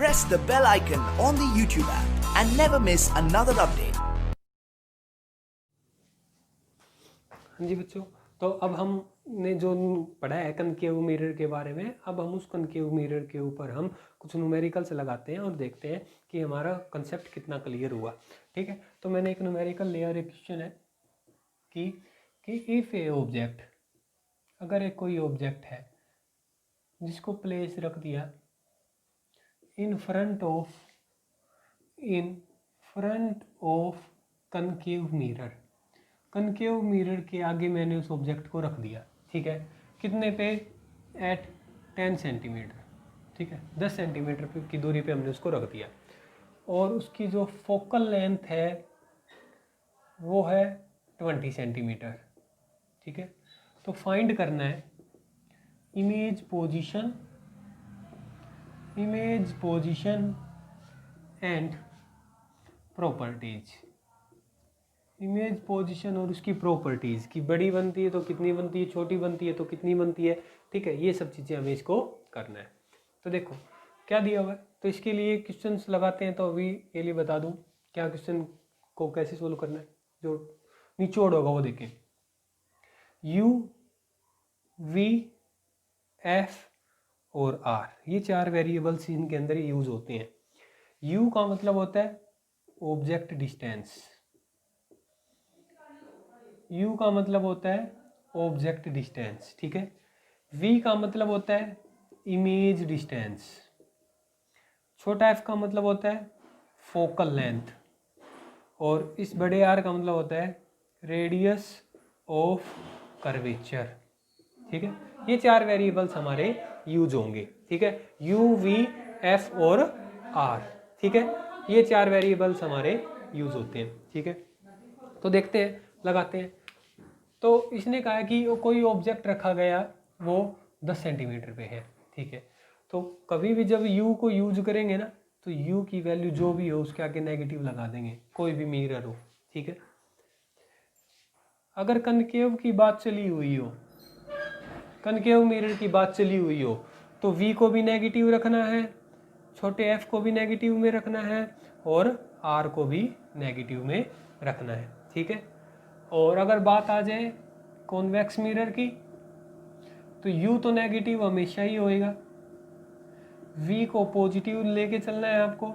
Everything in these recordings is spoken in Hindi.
press the bell icon on the YouTube app and never miss another update. हाँ जी बच्चों, तो अब हमने जो पढ़ा है कनकेव मिरर के बारे में, अब हम उस कनकेव मिरर के ऊपर हम कुछ न्यूमेरिकल्स लगाते हैं और देखते हैं कि हमारा कंसेप्ट कितना क्लियर हुआ। ठीक है, तो मैंने एक न्यूमेरिकल लिया और एक क्वेश्चन है कि इफ ए ऑब्जेक्ट, अगर एक कोई ऑब्जेक्ट है जिसको प्लेस रख दिया in front of concave mirror, concave mirror के आगे मैंने उस ऑब्जेक्ट को रख दिया। ठीक है, कितने पे? At 10 centimetre. ठीक है, 10 सेंटीमीटर की दूरी पे हमने उसको रख दिया और उसकी जो फोकल लेंथ है वो है 20 सेंटीमीटर। ठीक है, तो फाइंड करना है image position and properties. Image position और उसकी प्रॉपर्टीज़ की बड़ी बनती है तो कितनी बनती है, छोटी बनती है तो कितनी बनती है। ठीक है, ये सब चीज़ें हमें इसको करना है। तो देखो क्या दिया हुआ है, तो इसके लिए क्वेश्चंस लगाते हैं। तो अभी ये लिए बता दूं क्या क्वेश्चन को कैसे सोल्व करना है। जो निचोड़ होगा वो देखें, U, V, F और R, ये 4 वेरिएबल्स इनके अंदर यूज होते हैं। U का मतलब होता है ऑब्जेक्ट डिस्टेंस, U का मतलब होता है ऑब्जेक्ट डिस्टेंस। ठीक है, V का मतलब होता है इमेज डिस्टेंस, छोटा f का मतलब होता है फोकल लेंथ और इस बड़े R का मतलब होता है रेडियस ऑफ कर्वेचर। ठीक है, ये 4 वेरिएबल्स हमारे यूज होंगे। ठीक है, U, V, F और R। ठीक है, ये 4 वेरिएबल्स हमारे यूज होते हैं। ठीक है, तो देखते हैं, लगाते हैं। तो इसने कहा कि कोई ऑब्जेक्ट रखा गया वो 10 सेंटीमीटर पे है। ठीक है, तो कभी भी जब U को यूज करेंगे ना तो U की वैल्यू जो भी हो उसके आगे नेगेटिव लगा देंगे, कोई भी मिरर हो। ठीक है, अगर कनकेव की बात चली हुई हो, कनकेव मिरर की बात चली हुई हो तो V को भी नेगेटिव रखना है, छोटे f को भी नेगेटिव में रखना है और R को भी नेगेटिव में रखना है। ठीक है, और अगर बात आ जाए कॉन्वेक्स मिरर की तो U तो नेगेटिव हमेशा ही होएगा, V को पॉजिटिव लेके चलना है आपको,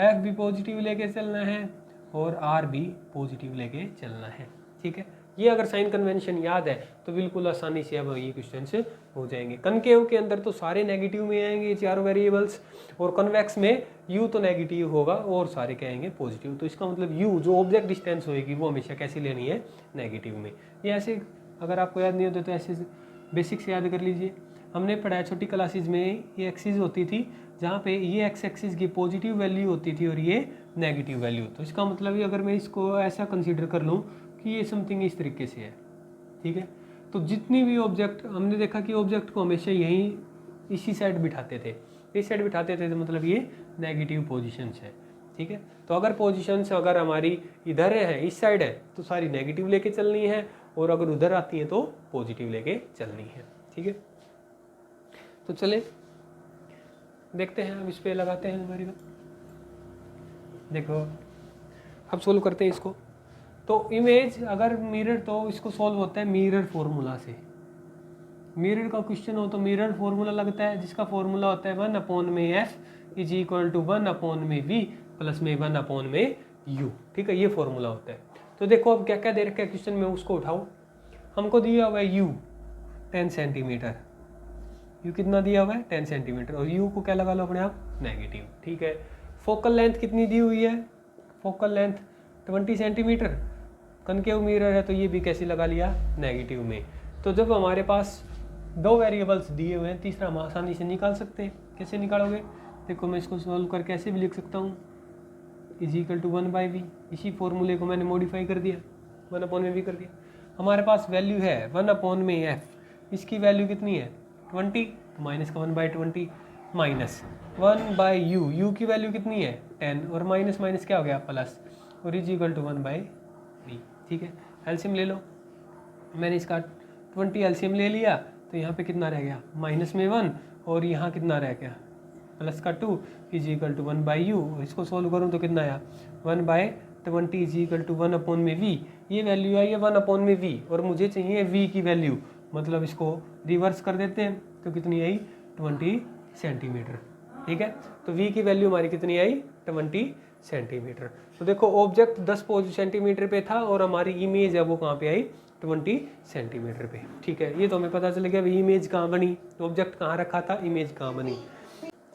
F भी पॉजिटिव लेके चलना है और R भी पॉजिटिव लेके चलना है। ठीक है, ये अगर साइन कन्वेंशन याद है तो बिल्कुल आसानी से अब ये क्वेश्चन से हो जाएंगे। कनकेव के अंदर तो सारे नेगेटिव में आएंगे ये 4 वेरिएबल्स और कन्वेक्स में U तो नेगेटिव होगा और सारे क्या आएंगे पॉजिटिव। तो इसका मतलब U जो ऑब्जेक्ट डिस्टेंस होएगी वो हमेशा कैसी लेनी है, नेगेटिव में। ये ऐसे अगर आपको याद नहीं होता तो ऐसे बेसिक से याद कर लीजिए। हमने पढ़ाया छोटी क्लासेज में, ये एक्सिस होती थी जहाँ पे ये एक्स एक्सिस की पॉजिटिव वैल्यू होती थी और ये नेगेटिव वैल्यू। तो इसका मतलब ये अगर मैं इसको ऐसा कंसीडर कर लूँ कि ये समथिंग इस तरीके से है। ठीक है, तो जितनी भी ऑब्जेक्ट हमने देखा कि ऑब्जेक्ट को हमेशा यहीं इसी साइड बिठाते थे, इस साइड बिठाते थे तो मतलब ये नेगेटिव पोजीशंस है। ठीक है, तो अगर पोजीशंस अगर हमारी इधर है, इस साइड है, तो सारी नेगेटिव लेके चलनी है और अगर उधर आती है तो पॉजिटिव लेके चलनी है। ठीक है, तो चले देखते हैं, अब इस पे लगाते हैं हमारी बात। देखो अब सोल्व करते हैं इसको। तो इमेज अगर मिरर, तो इसको सोल्व होता है मिरर फॉर्मूला से। मिरर का क्वेश्चन हो तो मिरर फॉर्मूला लगता है जिसका फॉर्मूला होता है 1/f is equal to 1/v plus में 1/u। ठीक है, ये फॉर्मूला होता है। तो देखो अब क्या क्या दे रखा है क्वेश्चन में, उसको उठाओ। हमको दिया हुआ है U 10 सेंटीमीटर, U कितना दिया हुआ है 10 सेंटीमीटर और U को क्या लगा लो अपने आप, नेगेटिव। ठीक है, फोकल लेंथ कितनी दी हुई है, focal length 20 centimetre, concave mirror है तो ये भी कैसे लगा लिया, नेगेटिव में। तो जब हमारे पास 2 वेरिएबल्स दिए हुए हैं, तीसरा हम आसानी से निकाल सकते हैं। कैसे निकालोगे, देखो मैं इसको सॉल्व करके ऐसे भी लिख सकता हूँ, इज इक्वल टू 1/v। इसी फॉर्मूले को मैंने मॉडिफाई कर दिया, 1/v कर दिया। हमारे पास वैल्यू है 1/f, इसकी वैल्यू कितनी है 20, तो माइनस का 1/20 माइनस 1/u, u की वैल्यू कितनी है 10 और माइनस माइनस क्या हो गया प्लस और इज इक्वल टू 1/v। ठीक है, एलसीएम ले लो। मैंने इसका 20 एलसीएम ले लिया तो यहाँ पे कितना रह गया, माइनस में 1 और यहाँ कितना रह गया प्लस का 2 इज इक्वल टू 1/u। इसको सोल्व करूँ तो कितना आया 1/20 इज इक्वल टू 1/v। ये वैल्यू आई है 1/v और मुझे चाहिए v की वैल्यू, मतलब इसको रिवर्स कर देते हैं तो कितनी आई 20 सेंटीमीटर। ठीक है, तो v की वैल्यू हमारी कितनी आई 20 सेंटीमीटर। तो देखो ऑब्जेक्ट 10 सेंटीमीटर पे था और हमारी इमेज है वो कहाँ पे आई 20 सेंटीमीटर पे। ठीक है, ये तो हमें पता चल गया भाई इमेज कहाँ बनी, ऑब्जेक्ट कहाँ रखा था, इमेज कहाँ बनी।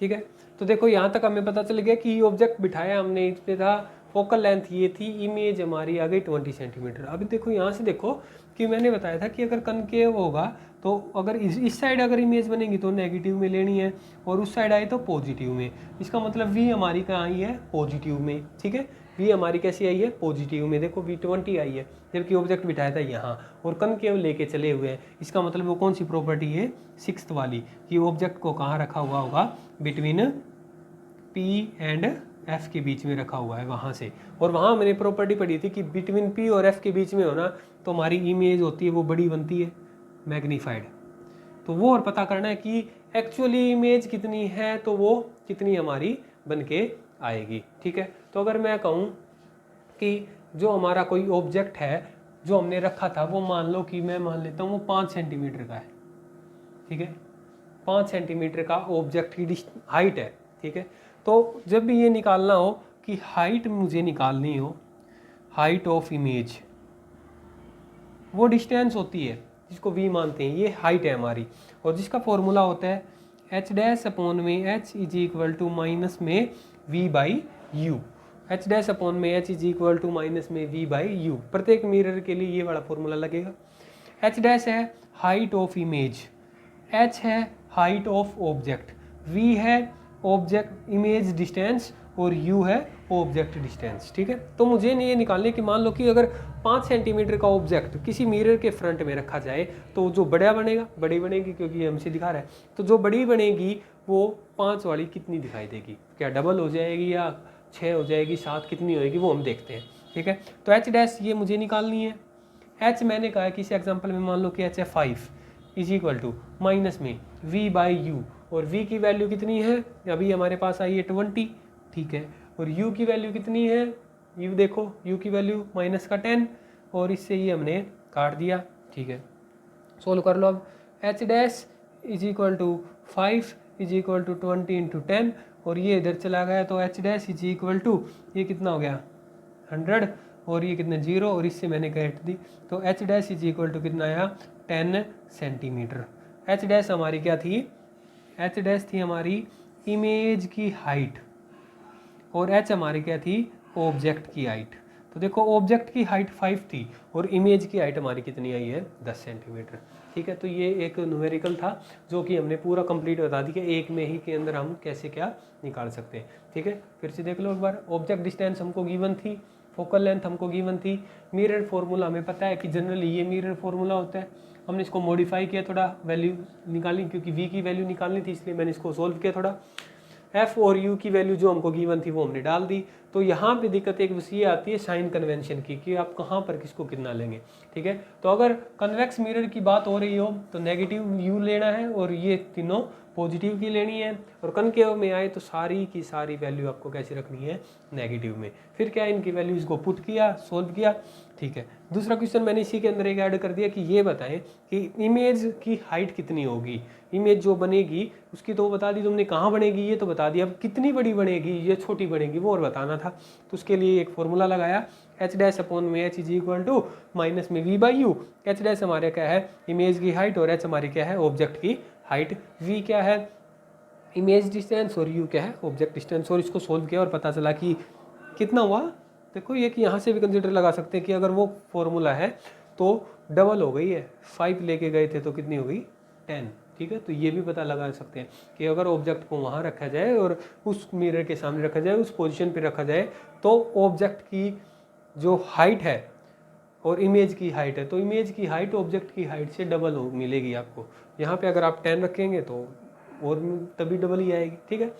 ठीक है, तो देखो यहाँ तक हमें पता चल गया कि ऑब्जेक्ट बिठाया हमने, इस पे था, फोकल लेंथ ये थी, इमेज हमारी आ गई 20 सेंटीमीटर। अभी देखो यहाँ से देखो कि मैंने बताया था कि अगर कनकेव होगा तो अगर इस साइड अगर इमेज बनेगी तो नेगेटिव में लेनी है और उस साइड आई तो पॉजिटिव में। इसका मतलब v हमारी कहाँ आई है पॉजिटिव में। ठीक है, v हमारी कैसी आई है पॉजिटिव में। देखो v20 आई है जबकि ऑब्जेक्ट बिठाया था यहाँ और कनकेव लेके चले हुए हैं। इसका मतलब वो कौन सी प्रॉपर्टी है 6th वाली कि ऑब्जेक्ट को कहाँ रखा हुआ होगा बिटवीन p एंड f के बीच में रखा हुआ है वहाँ से। और वहाँ मैंने प्रॉपर्टी पढ़ी थी कि बिटवीन p और f के बीच में होना तो हमारी इमेज होती है वो बड़ी बनती है मैग्नीफाइड। तो वो और पता करना है कि एक्चुअली इमेज कितनी है तो वो कितनी हमारी बन के आएगी। ठीक है, तो अगर मैं कहूँ कि जो हमारा कोई ऑब्जेक्ट है जो हमने रखा था वो मान लो कि मैं मान लेता हूँ वो 5 सेंटीमीटर का है। ठीक है, 5 सेंटीमीटर का ऑब्जेक्ट की हाइट है। ठीक है, तो जब भी ये निकालना हो कि हाइट मुझे निकालनी हो, हाइट ऑफ इमेज, वो डिस्टेंस होती है जिसको v मानते हैं, ये हाइट है हमारी और जिसका फॉर्मूला होता है h डैश अपॉन में h is equal to minus में v/u। h डैश अपॉन में h is equal to minus में v/u। प्रत्येक मिरर के लिए ये वाला फॉर्मूला लगेगा। h डैश है हाइट ऑफ इमेज, h है हाइट ऑफ ऑब्जेक्ट, v है ऑब्जेक्ट इमेज डिस्टेंस और u है ऑब्जेक्ट डिस्टेंस। ठीक है, तो मुझे ये निकालने की मान लो कि अगर 5 सेंटीमीटर का ऑब्जेक्ट किसी मिरर के फ्रंट में रखा जाए तो जो बड़ा बनेगा, बड़ी बनेगी क्योंकि ये हमसे दिखा रहा है, तो जो बड़ी बनेगी वो 5 वाली कितनी दिखाई देगी, क्या डबल हो जाएगी या 6 हो जाएगी, 7 कितनी होएगी वो हम देखते हैं। ठीक है, तो h डैश ये मुझे निकालनी है। h मैंने कहा कि इस एग्जाम्पल में मान लो कि h है 5 इज इक्वल टू माइनस में v/u और v की वैल्यू कितनी है अभी हमारे पास आई है 20। ठीक है, और u की वैल्यू कितनी है, u देखो u की वैल्यू माइनस का 10 और इससे ये हमने काट दिया। ठीक है, सोल्व कर लो अब। h dash is equal to 5 is equal to 20 into 10 और ये इधर चला गया तो h dash is equal to ये कितना हो गया 100 और ये कितने 0 और इससे मैंने काट दी तो h dash is equal to कितना आया 10 सेंटीमीटर। h डैश हमारी क्या थी, h डैश थी हमारी इमेज की हाइट और h हमारी क्या थी ऑब्जेक्ट की हाइट। तो देखो ऑब्जेक्ट की हाइट 5 थी और इमेज की हाइट हमारी कितनी आई है 10 सेंटीमीटर। ठीक है, तो ये एक न्यूमेरिकल था जो कि हमने पूरा कंप्लीट बता दी कि एक में ही के अंदर हम कैसे क्या निकाल सकते हैं। ठीक है, फिर से देख लो एक बार। ऑब्जेक्ट डिस्टेंस हमको गिवन थी, फोकल लेंथ हमको गिवन थी, मिरर फार्मूला हमें पता है कि जनरली ये मिरर फार्मूला होता है। हमने इसको मॉडिफाई किया, थोड़ा वैल्यू निकाली क्योंकि v की वैल्यू निकालनी थी इसलिए मैंने इसको सोल्व किया थोड़ा। f और u की वैल्यू जो हमको गिवन थी वो हमने डाल दी। तो यहाँ पे दिक्कत एक बस ये आती है साइन कन्वेंशन की कि आप कहाँ पर किसको कितना लेंगे। ठीक है, तो अगर कन्वेक्स मिरर की बात हो रही हो तो नेगेटिव u लेना है और ये तीनों पॉजिटिव की लेनी है और कनकेव में आए तो सारी की सारी वैल्यू आपको कैसी रखनी है नेगेटिव में। फिर क्या इनकी वैल्यूज़ को पुट किया, सोल्व किया। ठीक है, दूसरा क्वेश्चन मैंने इसी के अंदर एक ऐड कर दिया कि ये बताएं कि इमेज की हाइट कितनी होगी। इमेज जो बनेगी उसकी तो बता दी तुमने, कहाँ बनेगी ये तो बता दिया, अब कितनी बड़ी बनेगी ये छोटी बनेगी वो और बताना था। तो उसके लिए एक फॉर्मूला लगाया h डैश अपॉन में h is equal to minus में v/u। h डैश हमारे क्या है इमेज की हाइट और h हमारी क्या है ऑब्जेक्ट की हाइट, v क्या है इमेज डिस्टेंस और u क्या है ऑब्जेक्ट डिस्टेंस। और इसको सोल्व किया और पता चला कि कितना हुआ। देखो ये कि यहाँ से भी कंसिडर लगा सकते हैं कि अगर वो फॉर्मूला है तो डबल हो गई है, 5 लेके गए थे तो कितनी हो गई 10। ठीक है, तो ये भी पता लगा सकते हैं कि अगर ऑब्जेक्ट को वहाँ रखा जाए और उस मिरर के सामने रखा जाए, उस पोजीशन पे रखा जाए तो ऑब्जेक्ट की जो हाइट है और इमेज की हाइट है तो इमेज की हाइट ऑब्जेक्ट की हाइट से डबल मिलेगी आपको। यहाँ पे अगर आप 10 रखेंगे तो और तभी डबल ही आएगी। ठीक है,